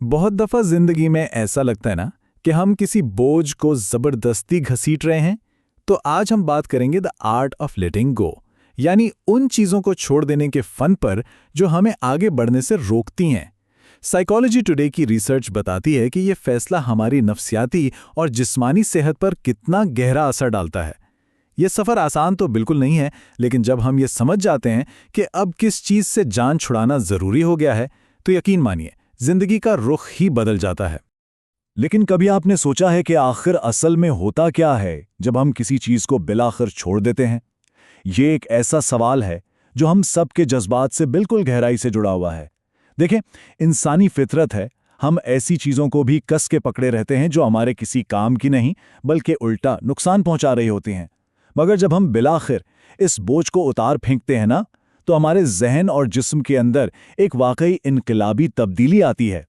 बहुत दफा जिंदगी में ऐसा लगता है ना कि हम किसी बोझ को जबरदस्ती घसीट रहे हैं। तो आज हम बात करेंगे द आर्ट ऑफ लेटिंग गो, यानी उन चीजों को छोड़ देने के फन पर जो हमें आगे बढ़ने से रोकती हैं। साइकोलॉजी टुडे की रिसर्च बताती है कि यह फैसला हमारी नफ्सियाती और जिस्मानी सेहत पर कितना गहरा असर डालता है। यह सफ़र आसान तो बिल्कुल नहीं है, लेकिन जब हम ये समझ जाते हैं कि अब किस चीज़ से जान छुड़ाना ज़रूरी हो गया है, तो यकीन मानिए जिंदगी का रुख ही बदल जाता है। लेकिन कभी आपने सोचा है कि आखिर असल में होता क्या है जब हम किसी चीज को बिलाखिर छोड़ देते हैं? ये एक ऐसा सवाल है जो हम सब के जज्बात से बिल्कुल गहराई से जुड़ा हुआ है। देखें, इंसानी फितरत है, हम ऐसी चीजों को भी कस के पकड़े रहते हैं जो हमारे किसी काम की नहीं बल्कि उल्टा नुकसान पहुंचा रही होती हैं। मगर जब हम बिलाखिर इस बोझ को उतार फेंकते हैं ना, तो हमारे जहन और जिस्म के अंदर एक वाकई इनकलाबी तब्दीली आती है।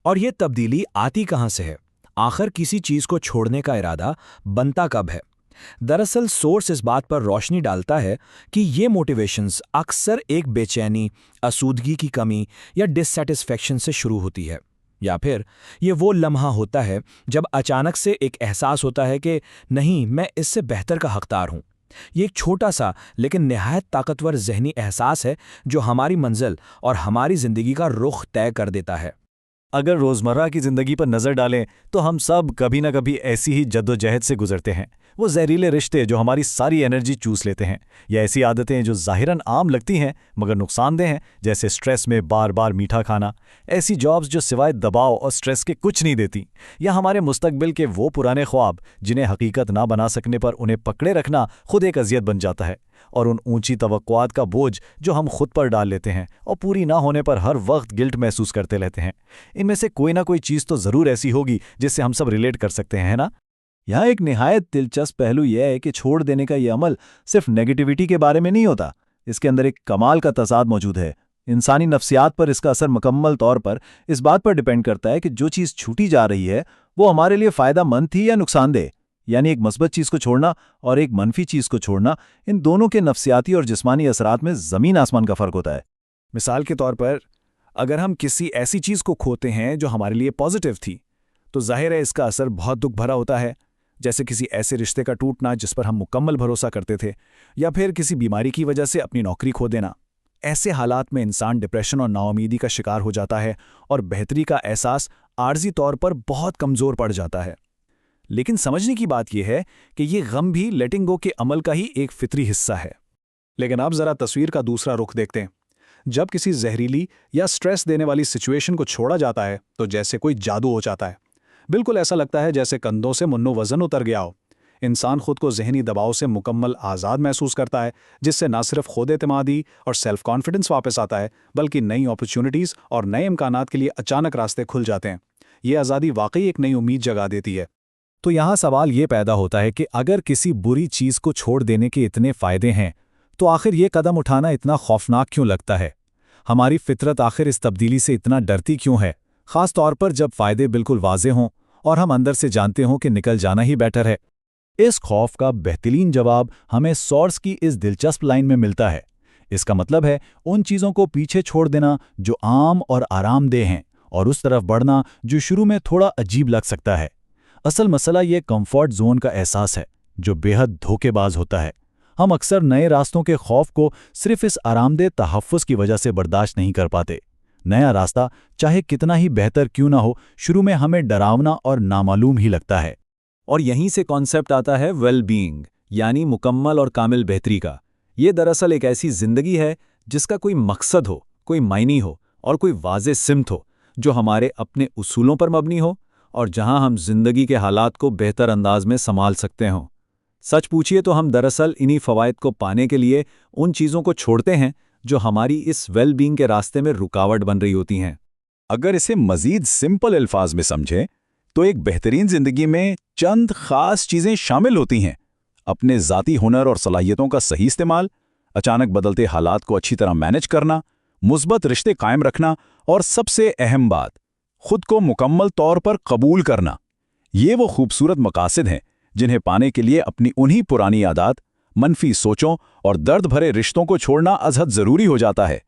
और ये तब्दीली आती कहाँ से है? आखिर किसी चीज को छोड़ने का इरादा बनता कब है? दरअसल सोर्स इस बात पर रोशनी डालता है कि ये मोटिवेशंस अक्सर एक बेचैनी, आसूदगी की कमी या डिससैटिस्फैक्शन से शुरू होती है, या फिर ये वो लम्हा होता है जब अचानक से एक एहसास होता है कि नहीं, मैं इससे बेहतर का हकदार हूं। ये एक छोटा सा लेकिन निहायत ताकतवर जहनी एहसास है जो हमारी मंजिल और हमारी जिंदगी का रुख तय कर देता है। अगर रोजमर्रा की जिंदगी पर नजर डालें तो हम सब कभी ना कभी ऐसी ही जद्दोजहद से गुजरते हैं। वो जहरीले रिश्ते जो हमारी सारी एनर्जी चूस लेते हैं, या ऐसी आदतें जो ज़ाहिरन आम लगती हैं मगर नुकसानदेह हैं, जैसे स्ट्रेस में बार बार मीठा खाना, ऐसी जॉब्स जो सिवाय दबाव और स्ट्रेस के कुछ नहीं देती, या हमारे मुस्तकबिल के वो पुराने ख्वाब जिन्हें हकीकत ना बना सकने पर उन्हें पकड़े रखना खुद एक अजियत बन जाता है, और उन ऊंची तवक्कुआत का बोझ जो हम खुद पर डाल लेते हैं और पूरी ना होने पर हर वक्त गिल्ट महसूस करते रहते हैं। इनमें से कोई ना कोई चीज़ तो ज़रूर ऐसी होगी जिससे हम सब रिलेट कर सकते हैं, है ना? यहाँ एक निहायत दिलचस्प पहलू यह है कि छोड़ देने का यह अमल सिर्फ नेगेटिविटी के बारे में नहीं होता। इसके अंदर एक कमाल का तज़ाद मौजूद है। इंसानी नफ्सियात पर इसका असर मुकम्मल तौर पर इस बात पर डिपेंड करता है कि जो चीज़ छूटी जा रही है वो हमारे लिए फ़ायदा मंद थी या नुकसानदेह। यानी एक मस्बत चीज़ को छोड़ना और एक मनफी चीज़ को छोड़ना, इन दोनों के नफ्सियाती और जिस्मानी असरात में ज़मीन आसमान का फ़र्क होता है। मिसाल के तौर पर, अगर हम किसी ऐसी चीज़ को खोते हैं जो हमारे लिए पॉजिटिव थी, तो जाहिर है इसका असर बहुत दुख भरा होता है, जैसे किसी ऐसे रिश्ते का टूटना जिस पर हम मुकम्मल भरोसा करते थे, या फिर किसी बीमारी की वजह से अपनी नौकरी खो देना। ऐसे हालात में इंसान डिप्रेशन और नाउमीदी का शिकार हो जाता है और बेहतरी का एहसास आर्जी तौर पर बहुत कमज़ोर पड़ जाता है। लेकिन समझने की बात यह है कि ये गम भी लेटिंग गो के अमल का ही एक फितरी हिस्सा है। लेकिन अब ज़रा तस्वीर का दूसरा रुख देखते हैं। जब किसी जहरीली या स्ट्रेस देने वाली सिचुएशन को छोड़ा जाता है तो जैसे कोई जादू हो जाता है। बिल्कुल ऐसा लगता है जैसे कंधों से मुन्नो वज़न उतर गया हो। इंसान खुद को जहनी दबाव से मुकम्मल आज़ाद महसूस करता है, जिससे न सिर्फ खुद एतमादी और सेल्फ कॉन्फिडेंस वापस आता है, बल्कि नई अपॉर्चुनिटीज़ और नए इम्कानात के लिए अचानक रास्ते खुल जाते हैं। ये आज़ादी वाकई एक नई उम्मीद जगा देती है। तो यहाँ सवाल ये पैदा होता है कि अगर किसी बुरी चीज़ को छोड़ देने के इतने फ़ायदे हैं, तो आखिर ये कदम उठाना इतना खौफनाक क्यों लगता है? हमारी फितरत आखिर इस तब्दीली से इतना डरती क्यों है, ख़ास तौर पर जब फ़ायदे बिल्कुल वाज़े हों और हम अंदर से जानते हों कि निकल जाना ही बेटर है? इस खौफ का बेहतरीन जवाब हमें सोर्स की इस दिलचस्प लाइन में मिलता है। इसका मतलब है उन चीज़ों को पीछे छोड़ देना जो आम और आरामदेह हैं, और उस तरफ बढ़ना जो शुरू में थोड़ा अजीब लग सकता है। असल मसला ये कंफर्ट जोन का एहसास है, जो बेहद धोखेबाज होता है। हम अक्सर नए रास्तों के खौफ को सिर्फ इस आरामदेह तहफ़्फ़ुज़ की वजह से बर्दाश्त नहीं कर पाते। नया रास्ता चाहे कितना ही बेहतर क्यों ना हो, शुरू में हमें डरावना और नामालूम ही लगता है। और यहीं से कॉन्सेप्ट आता है वेल बीइंग, यानी मुकम्मल और कामिल बेहतरी का। ये दरअसल एक ऐसी ज़िंदगी है जिसका कोई मकसद हो, कोई मायने हो और कोई वाज़ेह सिमत हो, जो हमारे अपने उसूलों पर मबनी हो और जहां हम जिंदगी के हालात को बेहतर अंदाज में संभाल सकते हों। सच पूछिए तो हम दरअसल इन्हीं फ़वाइद को पाने के लिए उन चीज़ों को छोड़ते हैं जो हमारी इस वेल बीइंग के रास्ते में रुकावट बन रही होती हैं। अगर इसे मज़ीद सिंपल अल्फाज में समझें तो एक बेहतरीन ज़िंदगी में चंद ख़ास चीज़ें शामिल होती हैं: अपने ज़ाती हुनर और सलाहियतों का सही इस्तेमाल, अचानक बदलते हालात को अच्छी तरह मैनेज करना, मुस्बत रिश्ते कायम रखना, और सबसे अहम बात, खुद को मुकम्मल तौर पर कबूल करना। ये वो खूबसूरत मकासद हैं जिन्हें पाने के लिए अपनी उन्हीं पुरानी आदत, मनफी सोचों और दर्द भरे रिश्तों को छोड़ना अज़हद ज़रूरी हो जाता है।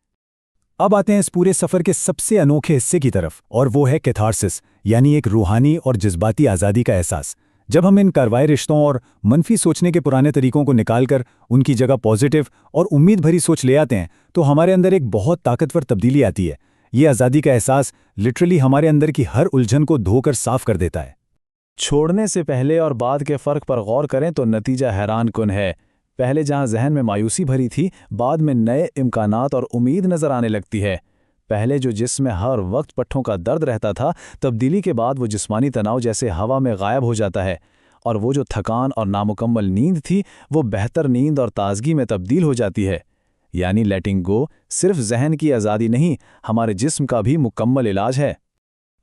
अब आते हैं इस पूरे सफ़र के सबसे अनोखे हिस्से की तरफ, और वो है कैथारसिस, यानी एक रूहानी और जज्बाती आज़ादी का एहसास। जब हम इन कार्रवाई रिश्तों और मनफी सोचने के पुराने तरीकों को निकालकर उनकी जगह पॉजिटिव और उम्मीद भरी सोच ले आते हैं, तो हमारे अंदर एक बहुत ताकतवर तब्दीली आती है। ये आज़ादी का एहसास लिटरली हमारे अंदर की हर उलझन को धोकर साफ कर देता है। छोड़ने से पहले और बाद के फ़र्क पर गौर करें तो नतीजा हैरान कुन है। पहले जहां जहन में मायूसी भरी थी, बाद में नए इम्कानात और उम्मीद नज़र आने लगती है। पहले जो जिस्म में हर वक्त पट्ठों का दर्द रहता था, तब्दीली के बाद वो जिस्मानी तनाव जैसे हवा में गायब हो जाता है, और वो जो थकान और नामुकम्मल नींद थी, वो बेहतर नींद और ताजगी में तब्दील हो जाती है। यानी लेटिंग गो सिर्फ जहन की आज़ादी नहीं, हमारे जिस्म का भी मुकम्मल इलाज है।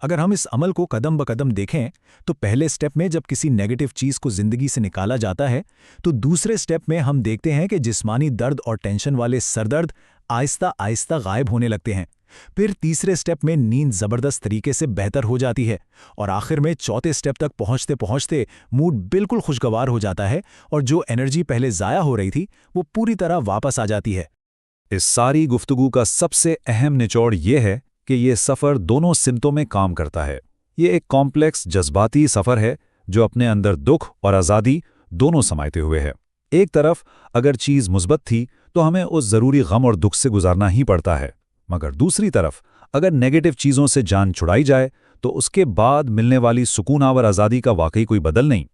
अगर हम इस अमल को कदम ब कदम देखें, तो पहले स्टेप में जब किसी नेगेटिव चीज़ को ज़िंदगी से निकाला जाता है, तो दूसरे स्टेप में हम देखते हैं कि जिस्मानी दर्द और टेंशन वाले सरदर्द आहिस्ता आहिस्ता गायब होने लगते हैं। फिर तीसरे स्टेप में नींद ज़बरदस्त तरीके से बेहतर हो जाती है, और आखिर में चौथे स्टेप तक पहुँचते पहुँचते मूड बिल्कुल खुशगवार हो जाता है, और जो एनर्जी पहले ज़ाया हो रही थी वो पूरी तरह वापस आ जाती है। इस सारी गुफ्तगू का सबसे अहम निचोड़ ये है कि ये सफ़र दोनों सिमतों में काम करता है। ये एक कॉम्प्लेक्स जज्बाती सफ़र है जो अपने अंदर दुख और आज़ादी दोनों समाये हुए है। एक तरफ अगर चीज़ मुस्बत थी तो हमें उस ज़रूरी गम और दुख से गुजारना ही पड़ता है, मगर दूसरी तरफ अगर नेगेटिव चीज़ों से जान छुड़ाई जाए तो उसके बाद मिलने वाली सुकूनावर आज़ादी का वाकई कोई बदल नहीं।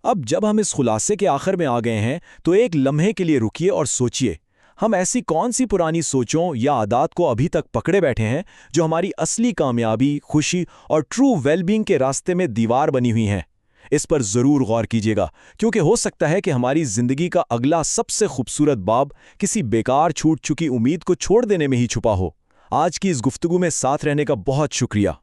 अब जब हम इस खुलासे के आखिर में आ गए हैं, तो एक लम्हे के लिए रुकिए और सोचिए, हम ऐसी कौन सी पुरानी सोचों या आदत को अभी तक पकड़े बैठे हैं जो हमारी असली कामयाबी, खुशी और ट्रू वेलबींग के रास्ते में दीवार बनी हुई हैं। इस पर ज़रूर गौर कीजिएगा, क्योंकि हो सकता है कि हमारी ज़िंदगी का अगला सबसे खूबसूरत बाब किसी बेकार छूट चुकी उम्मीद को छोड़ देने में ही छुपा हो। आज की इस गुफ्तगू में साथ रहने का बहुत शुक्रिया।